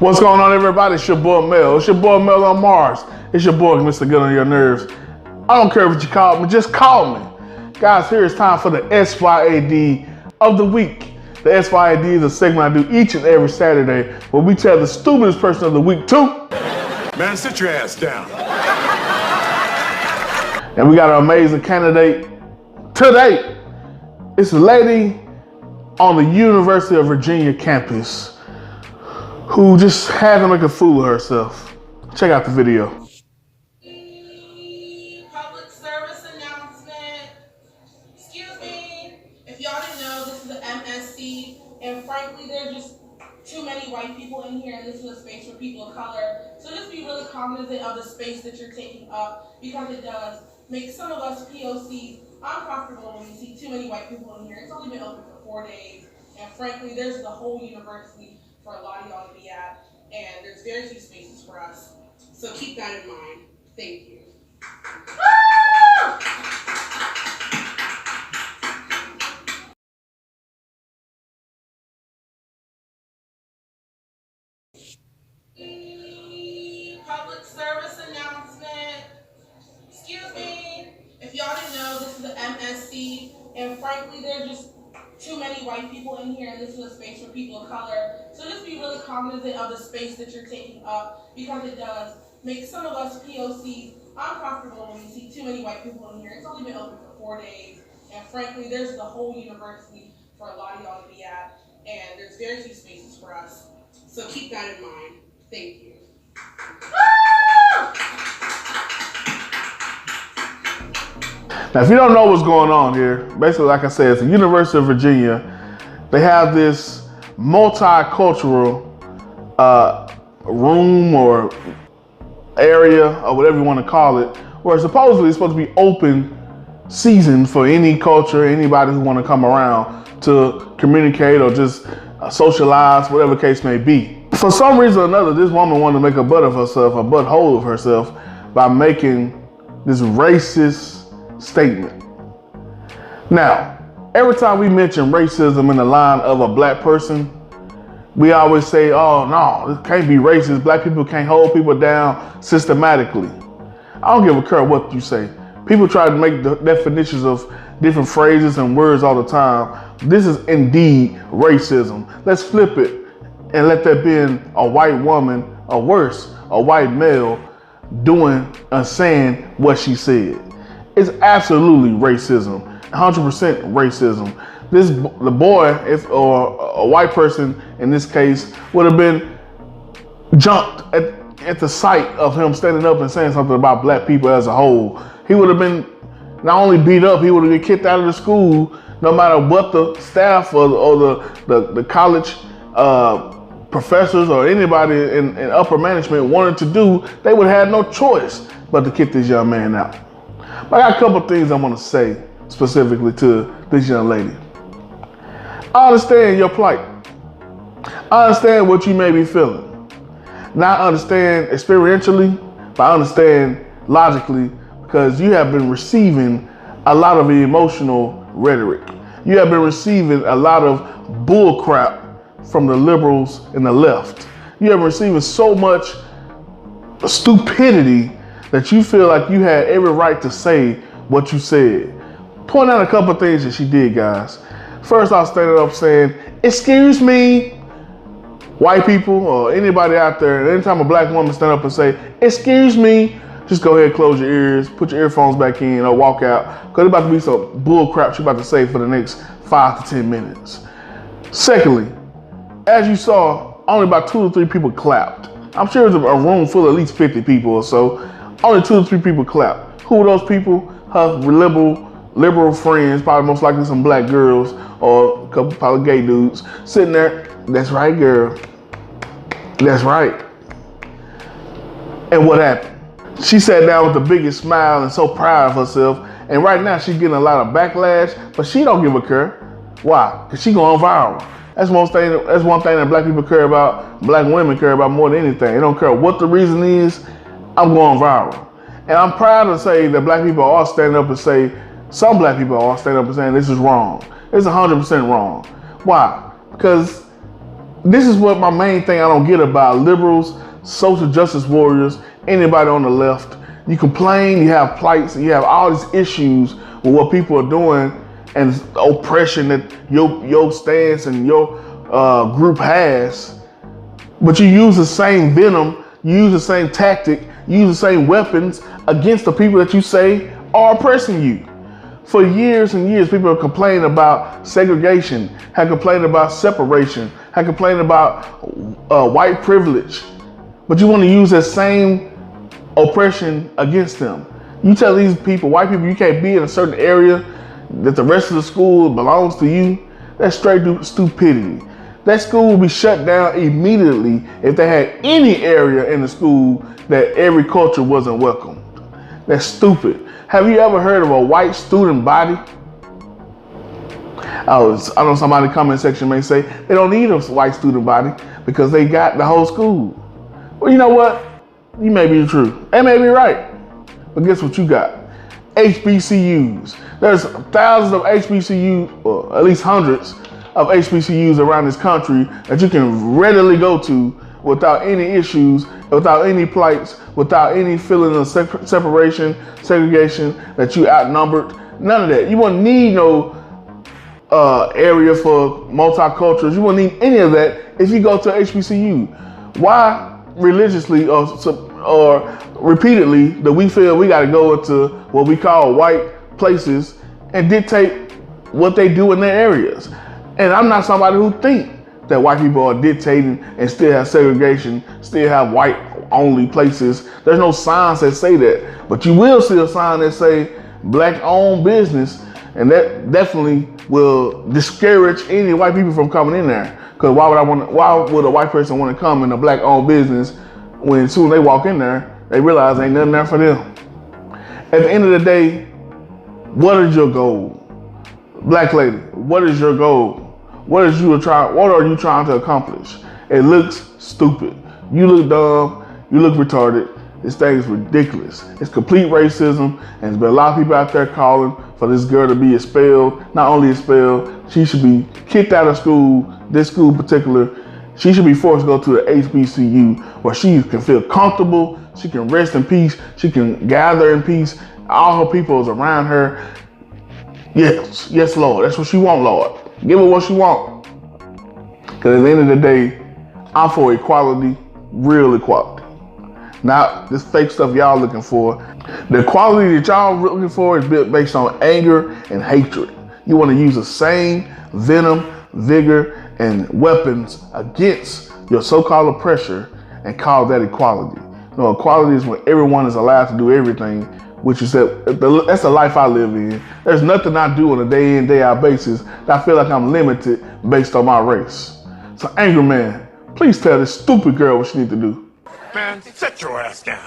What's going on, everybody? It's your boy Mel. It's your boy Mel on Mars. It's your boy Mr. Good on Your Nerves. I don't care what you call me, just call me. Guys, here it's time for the S.Y.A.D of the week. The S.Y.A.D is a segment I do each and every Saturday where we tell the stupidest person of the week too. Man, sit your ass down. And we got an amazing candidate today. It's a lady on the University of Virginia campus who just had to make a fool of herself. Check out the video. Public service announcement. Excuse me. If y'all didn't know, this is the MSC, and frankly, there's just too many white people in here, and this is a space for people of color. So just be really cognizant of the space that you're taking up, because it does make some of us POCs uncomfortable when we see too many white people in here. It's only been open for 4 days, and frankly, there's the whole university for a lot of y'all to be at, and there's very few spaces for us. So keep that in mind. Thank you. Public service announcement. Excuse me. If y'all didn't know, this is the MSC, and frankly, there's just too many white people in here, and this is a space for people of color. So just be really cognizant of the space that you're taking up, because it does make some of us POCs uncomfortable when we see too many white people in here. It's only been open for 4 days, and frankly, there's the whole university for a lot of y'all to be at, and there's very few spaces for us. So keep that in mind. Thank you. Now, if you don't know what's going on here, basically, like I said, it's the University of Virginia. They have this multicultural room or area or whatever you want to call it, where supposedly it's supposed to be open season for any culture, anybody who want to come around to communicate or just socialize, whatever the case may be. For some reason or another, this woman wanted to make a butt of herself, a butthole of herself, by making this racist statement. Now, every time we mention racism in the line of a black person, we always say, oh no, this can't be racist. Black people can't hold people down systematically. I don't give a care what you say. People try to make the definitions of different phrases and words all the time. This is indeed racism. Let's flip it and let that be a white woman, or worse, a white male doing and saying what she said. It's absolutely racism, 100% racism. The boy, or a white person in this case, would have been jumped at the sight of him standing up and saying something about black people as a whole. He would have been not only beat up, he would have been kicked out of the school, no matter what the staff or the college professors or anybody in upper management wanted to do. They would have had no choice but to kick this young man out. But I got a couple of things I want to say specifically to this young lady. I understand your plight. I understand what you may be feeling. Not understand experientially, but I understand logically, because you have been receiving a lot of emotional rhetoric. You have been receiving a lot of bull crap from the liberals and the left. You have been receiving so much stupidity that you feel like you had every right to say what you said. Point out a couple of things that she did, guys. First, I'll stand up saying, excuse me, white people or anybody out there, anytime a black woman stand up and say, excuse me, just go ahead and close your ears, put your earphones back in, or walk out, because there's about to be some bull crap she's about to say for the next 5 to 10 minutes. Secondly, as you saw, only about 2 or 3 people clapped. I'm sure it was a room full of at least 50 people or so. Only 2 or 3 people clapped. Who were those people? Her liberal friends, probably most likely some black girls or a couple probably gay dudes sitting there. That's right, girl. That's right. And what happened? She sat down with the biggest smile and so proud of herself. And right now she's getting a lot of backlash, but she don't give a care. Why? Because she going viral. That's one thing that black people care about, black women care about more than anything. They don't care what the reason is. I'm going viral. And I'm proud to say that black people are standing up and say, some black people are standing up and saying this is wrong. It's 100% wrong. Why? Because This is what my main thing I don't get about liberals, social justice warriors, anybody on the left. You complain, you have plights, and you have all these issues with what people are doing and oppression that your stance and your group has. But you use the same venom, you use the same tactic, you use the same weapons against the people that you say are oppressing you. For years and years, people have complained about segregation, have complained about separation, have complained about white privilege. But you want to use that same oppression against them. You tell these people, white people, you can't be in a certain area that the rest of the school belongs to you. That's straight stupidity. That school will be shut down immediately if they had any area in the school that every culture wasn't welcome. That's stupid. Have you ever heard of a white student body? I know somebody in the comment section may say they don't need a white student body because they got the whole school. Well, you know what? You may be true. They may be right. But guess what you got? HBCUs. There's thousands of HBCUs, or at least hundreds of HBCUs around this country that you can readily go to without any issues, without any plights, without any feeling of separation, segregation, that you outnumbered. None of that. You won't need no area for multicultures. You won't need any of that if you go to HBCU. Why religiously or repeatedly do we feel we got to go into what we call white places and dictate what they do in their areas? And I'm not somebody who think that white people are dictating and still have segregation, still have white only places. There's no signs that say that, but you will see a sign that say black owned business, and that definitely will discourage any white people from coming in there. Because why would a white person want to come in a black owned business when as soon as they walk in there, they realize ain't nothing there for them? At the end of the day, what is your goal? Black lady, what is your goal? What are you trying to accomplish? It looks stupid. You look dumb, you look retarded. This thing is ridiculous. It's complete racism, and there's been a lot of people out there calling for this girl to be expelled. Not only expelled, she should be kicked out of school, this school in particular. She should be forced to go to the HBCU where she can feel comfortable, she can rest in peace, she can gather in peace. All her people is around her. Yes, Lord. That's what she want, Lord. Give her what she want. Because at the end of the day, I'm for equality, real equality. Not this fake stuff y'all looking for. The equality that y'all looking for is built based on anger and hatred. You want to use the same venom, vigor, and weapons against your so-called oppressor and call that equality. No, equality is when everyone is allowed to do everything, which is that's the life I live in. There's nothing I do on a day in, day out basis that I feel like I'm limited based on my race. So Angry Man, please tell this stupid girl what she needs to do. Man, sit your ass down.